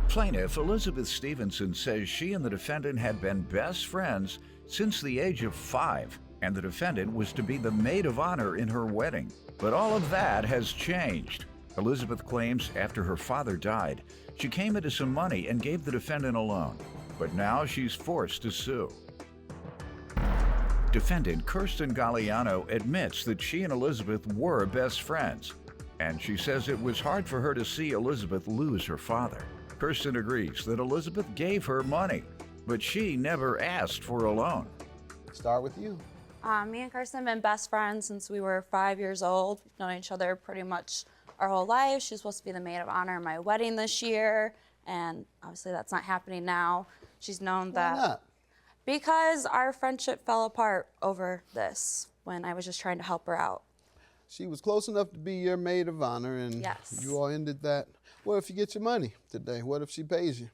Plaintiff Elizabeth Stevenson says she and the defendant had been best friends since the age of 5, and the defendant was to be the maid of honor in her wedding. But all of that has changed. Elizabeth claims after her father died, she came into some money and gave the defendant a loan. But now she's forced to sue. Defendant Kirsten Galliano admits that she and Elizabeth were best friends, and she says it was hard for her to see Elizabeth lose her father. Kirsten agrees that Elizabeth gave her money, but she never asked for a loan. Start with you. Me and Kirsten have been best friends since we were 5 years old. We've known each other pretty much our whole life. She's supposed to be the maid of honor in my wedding this year, and obviously that's not happening now. She's known that. Why not? Because our friendship fell apart over this when I was just trying to help her out. She was close enough to be your maid of honor, and Yes. you all ended that. What if you get your money today? What if she pays you?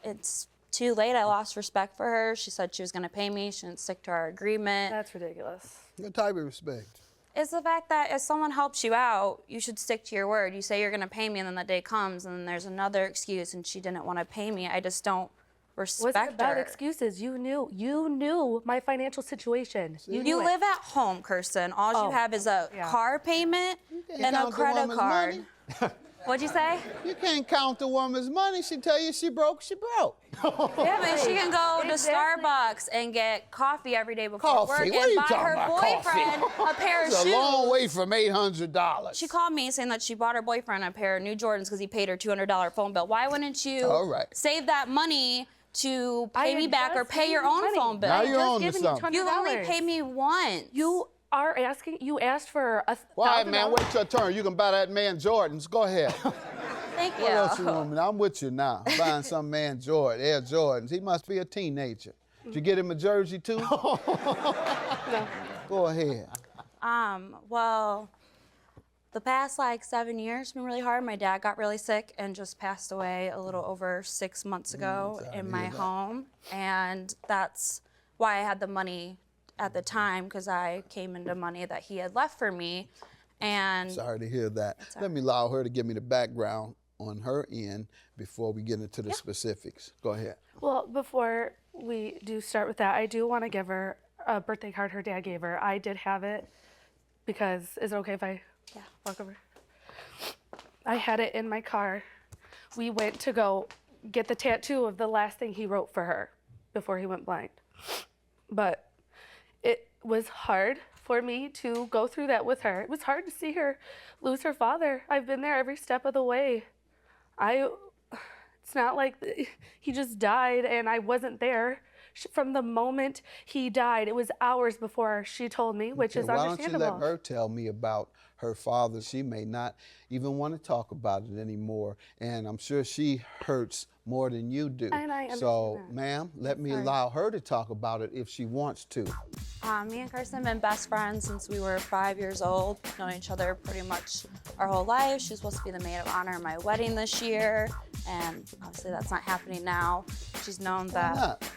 It's too late. I lost respect for her. She said she was going to pay me. She didn't stick to our agreement. That's ridiculous. What type of respect? It's the fact that if someone helps you out, you should stick to your word. You say you're going to pay me, and then the day comes, and then there's another excuse, and she didn't want to pay me. I just don't respect Wasn't about her. excuses. You knew my financial situation. You live at home, Kirsten. All you have is a car payment and a count the credit woman's card. money. What'd you say? You can't count the woman's money. She tell you she broke, she broke. Yeah, but she can go to Exactly. Starbucks and get coffee every day before Coffee? work What are and you buy talking her about, boyfriend a pair of It's a shoes. long way from $800. She called me saying that she bought her boyfriend a pair of new Jordans because he paid her $200 phone bill. Why wouldn't you All right. save that money to pay me back or just pay your gave you own money. phone bill? Now I you're just on to given you something. You only $200. paid me once. You asked for $1,000. All right, man, wait your turn. You can buy that man Jordans. Go ahead. Thank you. What else you want me? I'm with you now. Buying some man Jordan, Air Jordans. He must be a teenager. Did you get him a jersey too? No. Go ahead. Well, the past 7 years have been really hard. My dad got really sick and just passed away a little over 6 months ago sorry to in my hear that. home. And that's why I had the money at the time, because I came into money that he had left for me. And Sorry to hear that. Let me allow her to give me the background on her end before we get into the specifics. Go ahead. Well, before we do start with that, I do want to give her a birthday card her dad gave her. I did have it because, is it okay if I walk over? I had it in my car. We went to go get the tattoo of the last thing he wrote for her before he went blind. But it was hard for me to go through that with her. It was hard to see her lose her father. I've been there every step of the way. It's not like he just died and I wasn't there. From the moment he died, it was hours before she told me, which is understandable. Why don't you let her tell me about her father? She may not even want to talk about it anymore, and I'm sure she hurts more than you do. And I understand so, that. ma'am, let me allow her to talk about it if she wants to. me and Kirsten have been best friends since we were 5 years old. We've known each other pretty much our whole life. She's supposed to be the maid of honor in my wedding this year, and obviously that's not happening now. She's known that. Why not?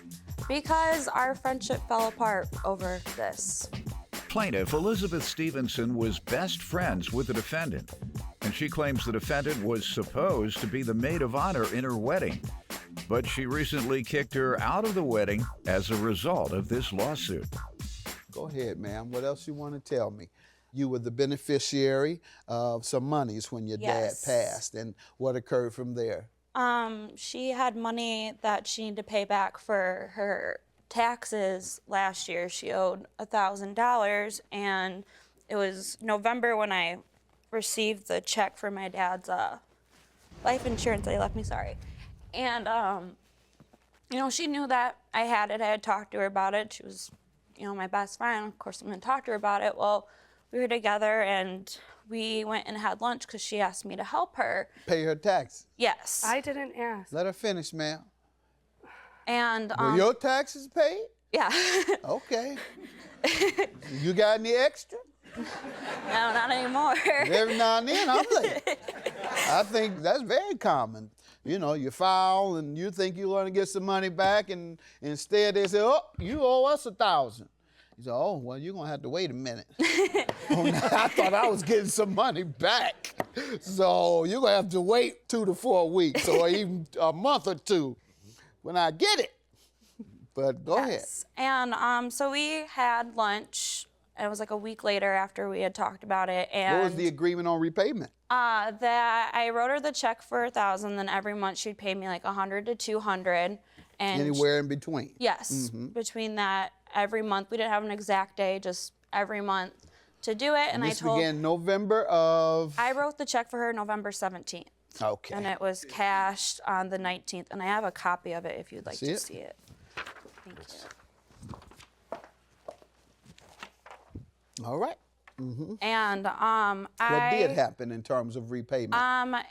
Because our friendship fell apart over this. Plaintiff Elizabeth Stevenson was best friends with the defendant, and she claims the defendant was supposed to be the maid of honor in her wedding. But she recently kicked her out of the wedding as a result of this lawsuit. Go ahead, ma'am. What else you want to tell me? You were the beneficiary of some monies when your Yes. dad passed, and what occurred from there? She had money that she needed to pay back for her taxes last year. She owed $1,000, and it was November when I received the check for my dad's life insurance that he left me, And, she knew that I had it. I had talked to her about it. She was, my best friend. Of course, I'm going to talk to her about it. Well, we were together, and we went and had lunch because she asked me to help her. Pay her taxes. Yes. I didn't ask. Let her finish, ma'am. And, Were your taxes paid? yeah. Okay. You got any extra? No, not anymore. Every now and then, I'm late. I think that's very common. You file and you think you're going to get some money back, and instead they say, oh, you owe us $1,000. He said, oh, well, you're going to have to wait a minute. I thought I was getting some money back. So you're going to have to wait 2 to 4 weeks or even a month or two when I get it. But go ahead. And so we had lunch. It was like a week later after we had talked about it. And What was the agreement on repayment? that I wrote her the check for $1,000, then every month she'd pay me like $100 to $200. And Anywhere in between? Yes, between that every month. We didn't have an exact day, just every month to do it. And This I told began November of? I wrote the check for her November 17th. Okay. And it was cashed on the 19th. And I have a copy of it if you'd like to see it. Thank you. All right. And What did happen in terms of repayment?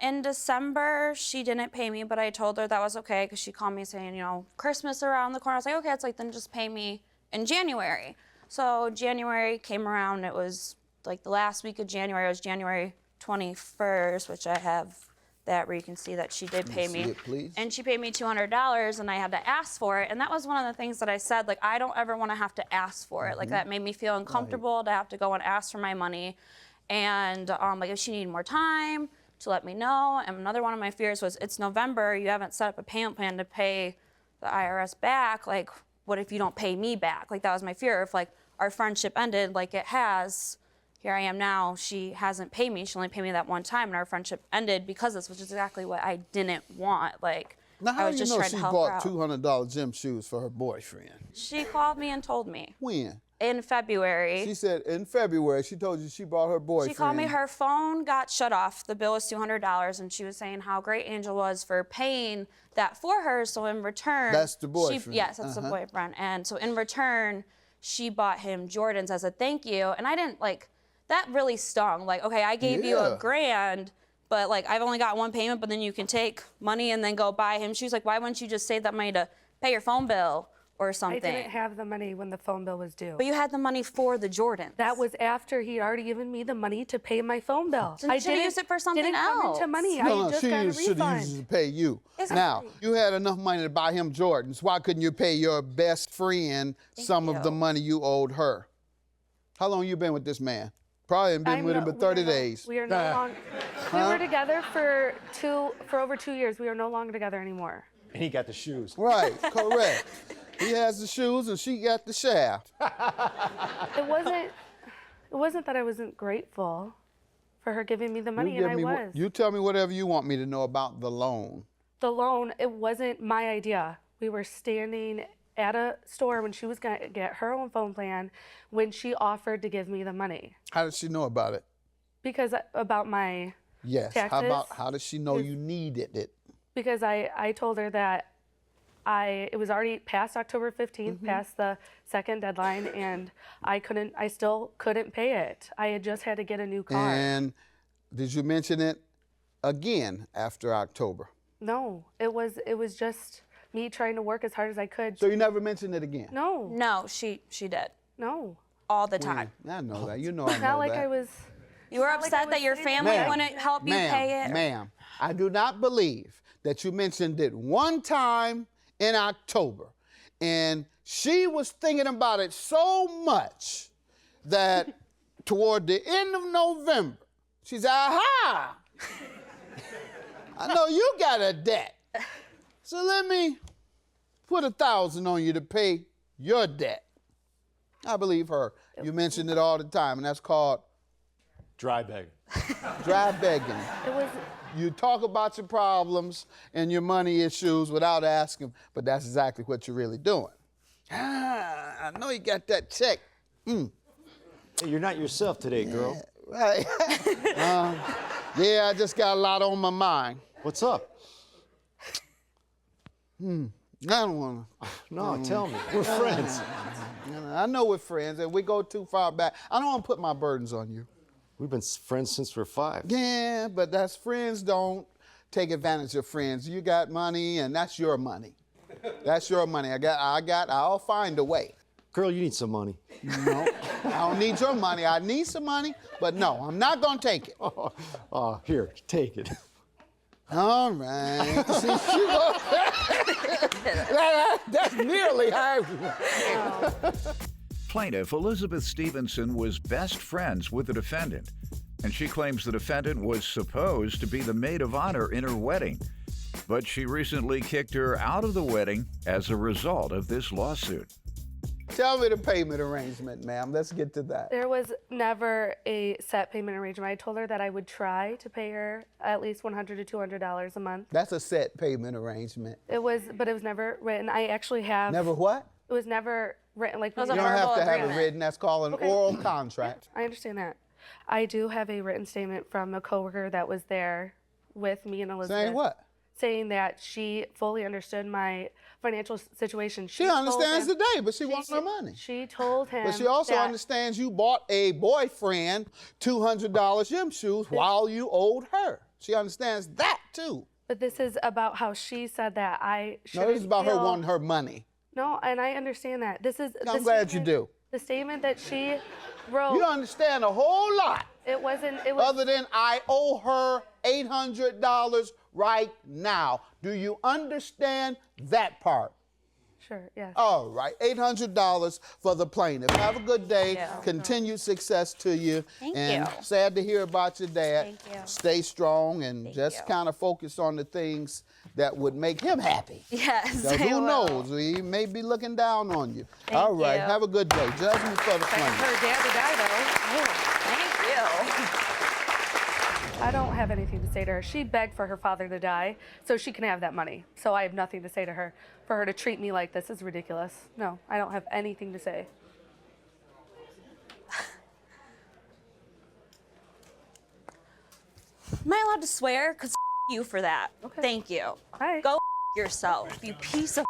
in December, she didn't pay me, but I told her that was okay because she called me saying, you know, Christmas around the corner. I was like, okay, it's like, then just pay me in January. So January came around. It was like the last week of January. It was January 21st, which I have that where you can see that she did pay me. See it, please. And she paid me $200, and I had to ask for it. And that was one of the things that I said, like, I don't ever want to have to ask for it. Like, that made me feel uncomfortable to have to go and ask for my money. And like, if she needed more time, to let me know. And another one of my fears was, it's November, you haven't set up a payment plan to pay the IRS back. Like, what if you don't pay me back? Like, that was my fear. If like our friendship ended, like it has, here I am now, she hasn't paid me. She only paid me that one time, and our friendship ended because of this, which is exactly what I didn't want. Like, Now, how I was do you just know trying she to help her bought out. $200 gym shoes for her boyfriend? She called me and told me When? in February. She said in February, she told you she bought her boyfriend. She called me, her phone got shut off. The bill was $200, and she was saying how great Angel was for paying that for her. So in return, That's the boyfriend. Yes, that's the boyfriend. And so in return, she bought him Jordans as a thank you. And I didn't like, that really stung. Like, okay, I gave you Yeah. $1,000, but like I've only got one payment, but then you can take money and then go buy him shoes. Like, why wouldn't you just save that money to pay your phone bill or I something? didn't have the money when the phone bill was due. But you had the money for the Jordans. That was after he'd already given me the money to pay my phone bill. Then you should've used it for something didn't come into else. money. No, I just got a she should have refund. used it to pay you. Exactly. Now, you had enough money to buy him Jordans. Why couldn't you pay your best friend some of the money you owed her? How long you been with this man? Probably ain't been with him but 30 days. We are no longer. We were together for over 2 years. We are no longer together anymore. And he got the shoes. Right, correct. He has the shoes and she got the shaft. It wasn't that I wasn't grateful for her giving me the money, and I was. You tell me whatever you want me to know about the loan. The loan, it wasn't my idea. We were standing at a store when she was going to get her own phone plan when she offered to give me the money. How did she know about it? Because about my Yes. taxes. How did she know you needed it? Because I told her that it was already past October 15th, past the second deadline, and I still couldn't pay it. I had just had to get a new car. And did you mention it again after October? No, it was just me trying to work as hard as I could. So you never mentioned it again? No, No, she did. no. All the time. I know that. You know I know Not like that. I was. You were like I upset was that your sitting family there. wouldn't help you pay it? Ma'am, I do not believe that you mentioned it one time in October. And she was thinking about it so much that toward the end of November, she said, aha! I know you got a debt. So let me put $1,000 on you to pay your debt. I believe her. You mention it all the time, and that's called Dry bag. dry begging. It was. You talk about your problems and your money issues without asking, but that's exactly what you're really doing. I know you got that check. Hey, you're not yourself today, girl. Right. Yeah, I just got a lot on my mind. What's up? I don't want to. No, tell me. We're friends. I know we're friends, and we go too far back. I don't want to put my burdens on you. We've been friends since we're 5. Yeah, but that's friends don't take advantage of friends. You got money, and that's your money. That's your money. I'll find a way. Girl, you need some money. No, I don't need your money. I need some money, but no, I'm not gonna take it. Here, take it. All right. See, that's nearly how. Plaintiff Elizabeth Stevenson was best friends with the defendant, and she claims the defendant was supposed to be the maid of honor in her wedding. But she recently kicked her out of the wedding as a result of this lawsuit. Tell me the payment arrangement, ma'am. Let's get to that. There was never a set payment arrangement. I told her that I would try to pay her at least $100 to $200 a month. That's a set payment arrangement. But it was never written. I actually have. Never what? It was never written like. was You a don't have verbal to have it agreement. written. That's called an oral contract. I understand that. I do have a written statement from a coworker that was there with me and Elizabeth. Saying what? Saying that she fully understood my financial situation. She understands today, but she wants her money. She told him. But she also that understands you bought a boyfriend $200 gym shoes while you owed her. She understands that too. But this is about how she said that I should. No, this is about her wanting her money. No, and I understand that. This is. I'm glad you do. The statement that she wrote. You don't understand a whole lot. It wasn't. It was. Other than I owe her $800 right now. Do you understand that part? Sure. Yes. All right, $800 for the plaintiff. Have a good day. Thank you. Continued success to you. Thank and you. sad to hear about your dad. Thank you. Stay strong and Thank just you. kind of focus on the things that would make him happy. Yes. 'Cause I who will. knows? He may be looking down on you. Thank All right, you. have a good day. Judgment for the For plaintiff. her dad to die, though. Thank you. I don't have anything to say to her. She begged for her father to die so she can have that money. So I have nothing to say to her. For her to treat me like this is ridiculous. No, I don't have anything to say. Am I allowed to swear? Because you for that. Okay. Thank you. Hi. Go yourself, you piece of